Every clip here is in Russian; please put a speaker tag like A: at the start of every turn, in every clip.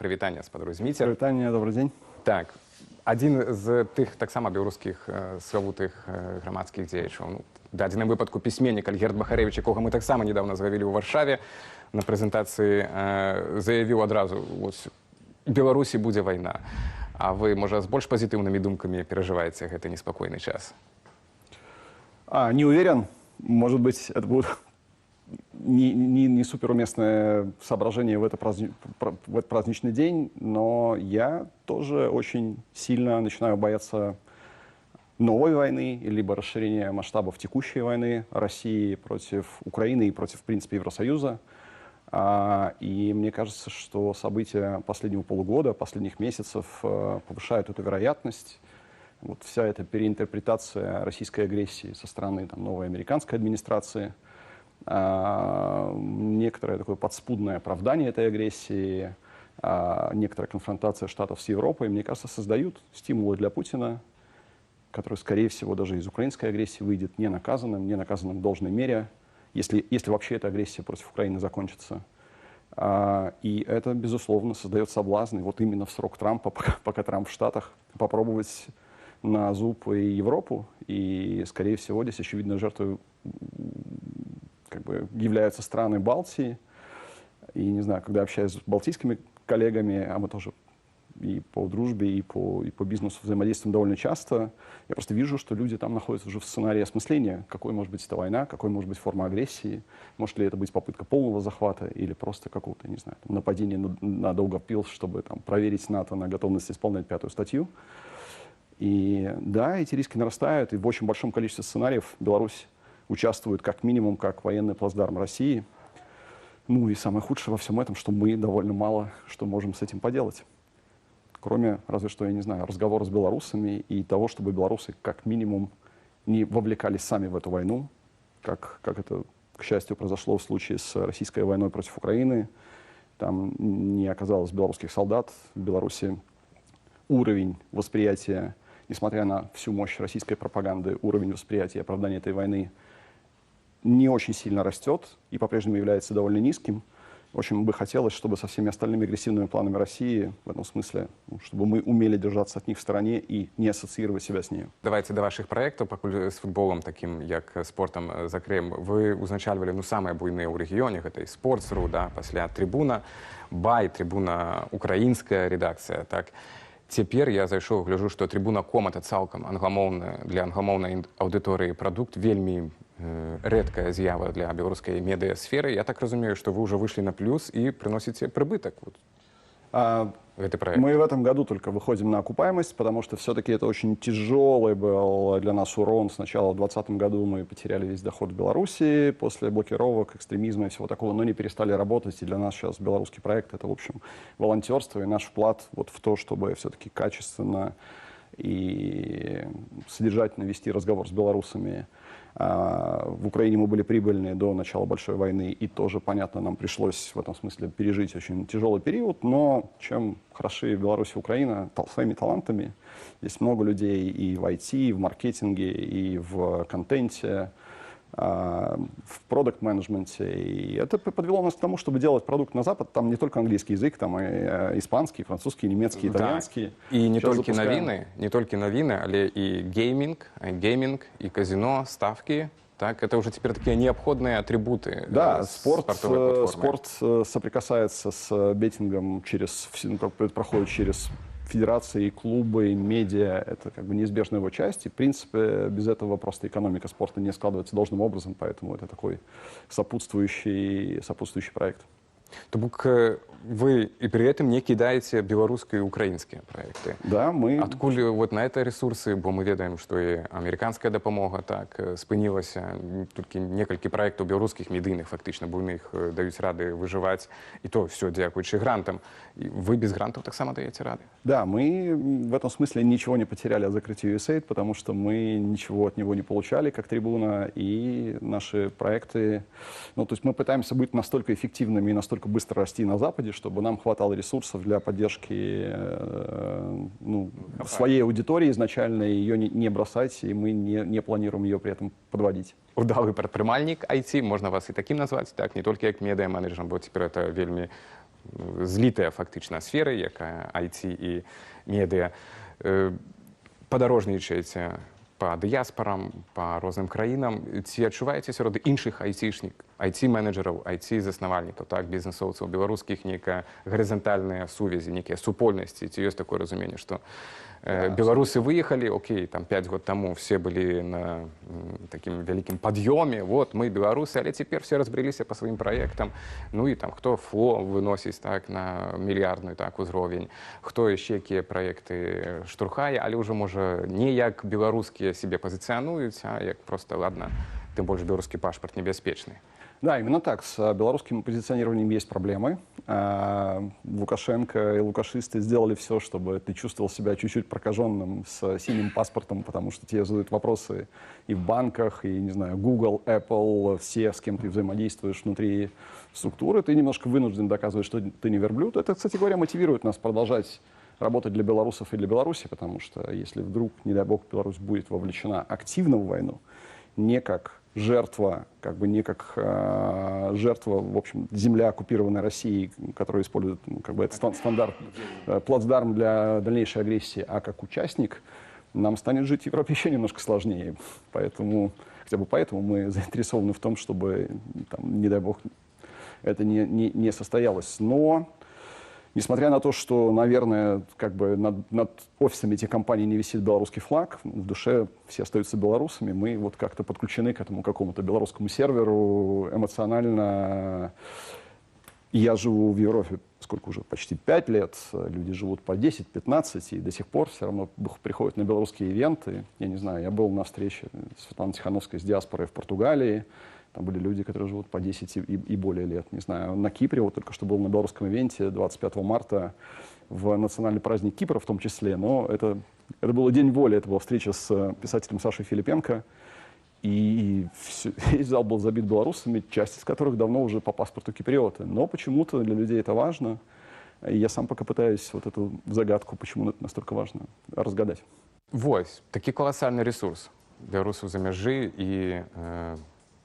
A: прывітання спадару Зміцер.
B: Прывітанне, добрый дзень.
A: Так, адзін з тых таксама беларускіх славутых грамадскіх дзеячаў, ну, в дадзеным выпадку пісьменнік Альгерд Бахарэвіч, якога мы таксама недавно злавілі ў Варшаве на прэзентацыі, заявіў адразу: вось, у Беларусі будзе вайна. А вы, можа, з больш пазітыўнымі думкамі перажываеце гэты неспакойны час?
B: Не уверен. Может быть, это будет не суперуместное соображение в этот праздничный день, но я тоже очень сильно начинаю бояться новой войны, либо расширения масштабов текущей войны России против Украины и против, в принципе, Евросоюза. И мне кажется, что события последнего полугода, последних месяцев повышают эту вероятность. Вот вся эта переинтерпретация российской агрессии со стороны новой американской администрации, некоторое такое подспудное оправдание этой агрессии, некоторая конфронтация Штатов с Европой, мне кажется, создают стимулы для Путина, который, скорее всего, даже из украинской агрессии выйдет не наказанным в должной мере, если вообще эта агрессия против Украины закончится. И это, безусловно, создает соблазн, и вот именно в срок Трампа, пока Трамп в Штатах, попробовать на зуб и Европу, и, скорее всего, здесь очевидно жертвой являются страны Балтии. И, не знаю, когда общаюсь с балтийскими коллегами, а мы тоже и по дружбе, и по бизнесу взаимодействуем довольно часто, я просто вижу, что люди там находятся уже в сценарии осмысления, какой может быть эта война, какой может быть форма агрессии, может ли это быть попытка полного захвата или просто какого-то, не знаю, нападения на Даугавпилс, чтобы проверить НАТО на готовность исполнять 5-ю статью. И да, эти риски нарастают, и в очень большом количестве сценариев Беларусь участвует как минимум как военный плацдарм России. Ну и самое худшее во всем этом, что мы довольно мало что можем с этим поделать. Кроме, разве что, я не знаю, разговора с белорусами и того, чтобы белорусы как минимум не вовлекались сами в эту войну, как это, к счастью, произошло в случае с российской войной против Украины. Там не оказалось белорусских солдат. В Беларуси уровень восприятия, несмотря на всю мощь российской пропаганды, уровень восприятия и оправдания этой войны не очень сильно растет и по-прежнему является довольно низким. Очень бы хотелось, чтобы со всеми остальными агрессивными планами России, в этом смысле, чтобы мы умели держаться от них в стороне и не ассоциировать себя с ней.
A: Давайте до ваших проектов, пакуль з футболом, таким як спортом закрем. Ви узначальвалі самыя буйныя ў рэгіёне, гэта і Sports.ru, да, пасля Трибуна, Бай, Трибуна украінская редакцыя, так. Цяпер я зайшоў, гляжу, што Трибуна.com это цалкам англамоўны, для англамоўнай аўдыторыі прадукт, вельмі рэдкая з'ява для беларускай медыасферы. Я так разумею, что вы уже вышли на плюс и приносите прибыток. Этот проект.
B: Мы в этом году только выходим на окупаемость, потому что все-таки это очень тяжелый был для нас урон. Сначала в 2020 году мы потеряли весь доход в Беларуси после блокировок, экстремизма и всего такого, но не перестали работать. И для нас сейчас белорусский проект — это, в общем, волонтерство и наш вклад вот в то, чтобы все-таки качественно и содержательно вести разговор с белорусами. В Украине мы были прибыльны до начала большой войны, и тоже, понятно, нам пришлось в этом смысле пережить очень тяжелый период, но чем хороши Беларусь и Украина своими талантами, есть много людей и в IT, и в маркетинге, и в контенте, в продакт-менеджменте. И это подвело нас к тому, чтобы делать продукт на Запад. Там не только английский язык, там и испанский, французский, немецкий, итальянский.
A: Да. И не только новины, але и гейминг, и казино, ставки. Так, это уже теперь такие необходимые атрибуты.
B: Да, спорт соприкасается с беттингом проходит через федерации, клубы, медиа. Это неизбежная его часть. И, в принципе, без этого просто экономика спорта не складывается должным образом. Поэтому это такой сопутствующий проект.
A: То бок вы и при этом не кидаете белорусские и украинские проекты.
B: Да, мы...
A: Откуль вот на это ресурсы, бо мы ведаем, что и американская допомога так спынілася, только некалькі проектов белорусских медийных фактично буйных даюць рады выживать, и то все дзякуючы грантам. И вы без грантов так само даете рады?
B: Да, мы в этом смысле ничего не потеряли от закрытия USAID, потому что мы ничего от него не получали, как Трибуна, и наши проекты... Ну, то есть мы пытаемся быть настолько эффективными и настолько быстро расти на Западе, чтобы нам хватало ресурсов для поддержки своей аудитории изначально, ее не бросать, и мы не планируем ее при этом подводить.
A: Удалый прадпрымальнік IT, можна вас і таким назваць, так, не толькі як медыа-менеджерам, бо цяпер это вельмі злітая фактычна сфера, якая IT і медыа. Падарожнічаеце па дыяспарам, па розным краінам. Ці адчуваеце сярод іншых IT-менеджераў, IT-заснавальнікаў, так, бізнесоўцаў, беларускіх нейкая гарызантальныя сувязі, нейкія супольнасці? Ці ёсць такое разуменне, што беларусы выехалі, окей, там 5 год таму все былі на такім вялікім пад'ёме, вот, мы беларусы, але цяпер все разбрыліся па сваім праектам, ну і там хто фло выносіць так на мільярдную так узровень, хто яшчэ якія праекты штурхае, але ўжо можа не як беларускія сябе пазіцыянуюць, а як просто, ладно, тым больш беларускі пашпарт небяспечны.
B: Да, именно так. С белорусским позиционированием есть проблемы. Лукашенко и лукашисты сделали все, чтобы ты чувствовал себя чуть-чуть прокаженным с синим паспортом, потому что тебе задают вопросы и в банках, и, не знаю, Google, Apple, все, с кем ты взаимодействуешь внутри структуры. Ты немножко вынужден доказывать, что ты не верблюд. Это, кстати говоря, мотивирует нас продолжать работать для белорусов и для Беларуси, потому что если вдруг, не дай бог, Беларусь будет вовлечена активно в войну, не как жертва, как бы не как жертва, в общем, земля, оккупированная Россией, которую использует, ну, как бы это стандарт, плацдарм для дальнейшей агрессии, а как участник, нам станет жить в Европе еще немножко сложнее. Поэтому, хотя бы поэтому мы заинтересованы в том, чтобы, там, не дай бог, это не состоялось. Но несмотря на то, что, наверное, как бы над офисами этих компаний не висит белорусский флаг, в душе все остаются белорусами, мы вот как-то подключены к этому какому-то белорусскому серверу эмоционально. Я живу в Европе, сколько уже, почти 5 лет, люди живут по 10-15, и до сих пор все равно приходят на белорусские ивенты. Я не знаю, я был на встрече Светланы Тихановской с диаспорой в Португалии. Там были люди, которые живут по 10 и более лет. Не знаю, на Кипре, вот только что был на белорусском ивенте 25 марта в национальный праздник Кипра в том числе. Но это был День воли, это была встреча с писателем Сашей Филипенко. И весь зал был забит белорусами, часть из которых давно уже по паспорту киприоты. Но почему-то для людей это важно. И я сам пока пытаюсь вот эту загадку, почему это настолько важно, разгадать.
A: Вось, такі колосальны ресурс беларусаў за мяжы і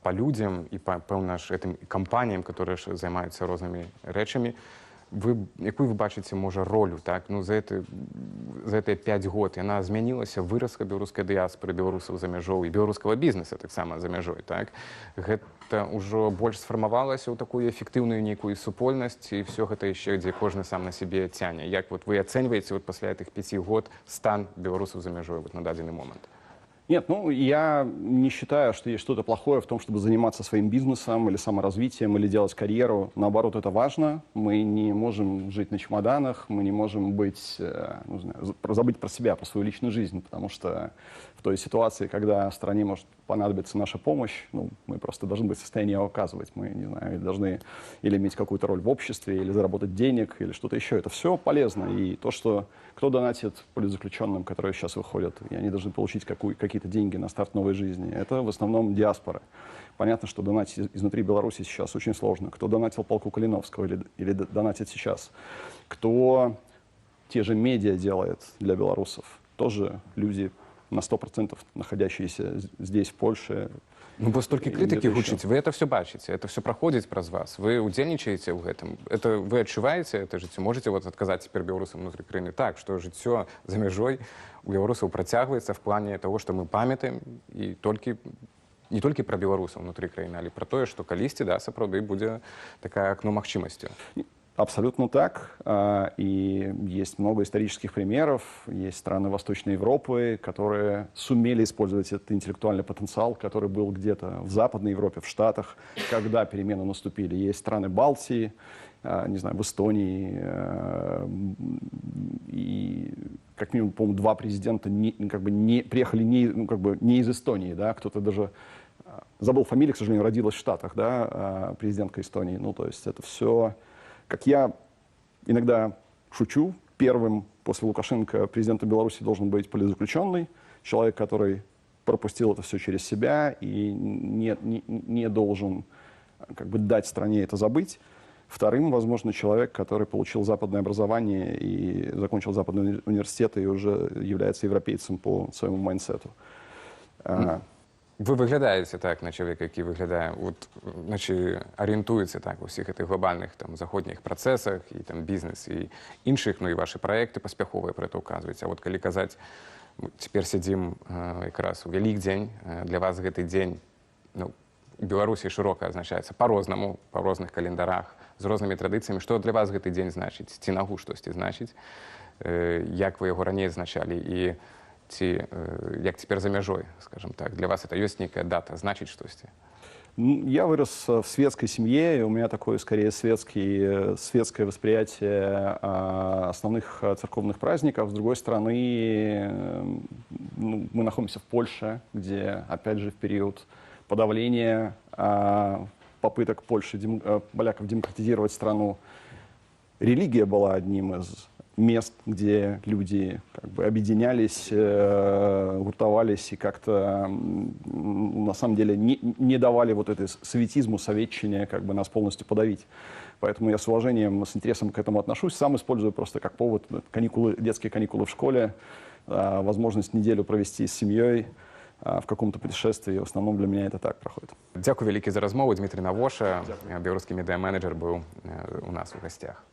A: по людям і па пэўна ж гэтым кампаніям, которые ж займаюцца рознымі рэчамі. Якую вы бачыце, можа, ролю, так? Ну, за гэтыя 5 год яна змянілася, вырастка беларускай дыяспоры, беларусаў за мяжой і беларускага бізнеса таксама за мяжой, так? Гэта ўжо больш сфармавалася ў такую эфектыўную нейкую супольнасць, і все гэта яшчэ, дзе кожны сам на сябе цяне. Як вот вы ацэньваеце вот пасля гэтых 5 год стан беларусаў за мяжой вот на дадзены момант?
B: Нет, ну, я не считаю, что есть что-то плохое в том, чтобы заниматься своим бизнесом или саморазвитием, или делать карьеру. Наоборот, это важно. Мы не можем жить на чемоданах, мы не можем быть, ну, знаю, забыть про себя, про свою личную жизнь, потому что в той ситуации, когда стране может понадобиться наша помощь, ну, мы просто должны быть в состоянии ее оказывать. Мы, не знаю, должны или иметь какую-то роль в обществе, или заработать денег, или что-то еще. Это все полезно. И то, что кто донатит политзаключенным, которые сейчас выходят, и они должны получить какие-то деньги на старт новой жизни, это в основном диаспора. Понятно, что донатить изнутри Беларуси сейчас очень сложно. Кто донатил полку Калиновского или донатит сейчас? Кто те же медиа делает для белорусов? Тоже люди на 100% находящиеся здесь, в Польше.
A: Ну, бо столькі крытыкі гучыць, вы это все бачыце, это все праходзіць праз вас, вы удзельнічаеце ў гэтым, это вы адчуваеце это жыццё, можете вот адказаць цяпер беларусам внутри краіны так, што жыццё за мяжой у беларусаў працягваецца в плане того, што мы памятаем і не толькі пра беларусаў внутри краіны, але пра тое, што калісьці, да, сапраўды будзе такая акно магчымасцю.
B: Абсолютно так. И есть много исторических примеров. Есть страны Восточной Европы, которые сумели использовать этот интеллектуальный потенциал, который был где-то в Западной Европе, в Штатах, когда перемены наступили. Есть страны Балтии, не знаю, в Эстонии. И как минимум, по-моему, 2 президента приехали не из Эстонии. Да? Кто-то даже забыл фамилию, к сожалению, родилась в Штатах, да? Президентка Эстонии. Ну, то есть это все... Как я иногда шучу, первым после Лукашенко президентом Беларуси должен быть политзаключенный, человек, который пропустил это все через себя и не должен как бы дать стране это забыть. Вторым, возможно, человек, который получил западное образование и закончил западный университет и уже является европейцем по своему майндсету.
A: Ви виглядаєте так на чоловіка, який виглядає, от, наче орієнтується так у всіх цих глобальних там заходніх процесах, і там бізнес, і інших, ну і ваші проекти поспіхові про це указуються. А от коли казати, тепер сидім якраз у Великдень, для вас гэты дзень, ну, у Беларусі широка азначаецца по-рознаму, па розных календарах, з рознымі традыцыямі. Што для вас гэты дзень значыць? Ці магу штосьці значыць? Як вы яго раней азначалі? І ці, як цяпер за мяжой, скажем так? Для вас это ёсць нейкая дата, значыць штосьці?
B: Я вырос в светской семье, и у меня такое, скорее, светское восприятие основных церковных праздников. С другой стороны, ну, мы находимся в Польше, где, опять же, в период подавления попыток Польши, поляков демократизировать страну, религия была одним из мест, где люди как бы объединялись, гуртовались и как-то на самом деле не давали вот этой светизму, советчине как бы нас полностью подавить. Поэтому я с уважением, с интересом к этому отношусь. Сам использую просто как повод каникулы, детские каникулы в школе, возможность неделю провести с семьей в каком-то путешествии. В основном для меня это так проходит.
A: Дякую вялікі за размову. Дмитрий Навоша, беларускі медыа-менеджер, быў у нас у гасцях.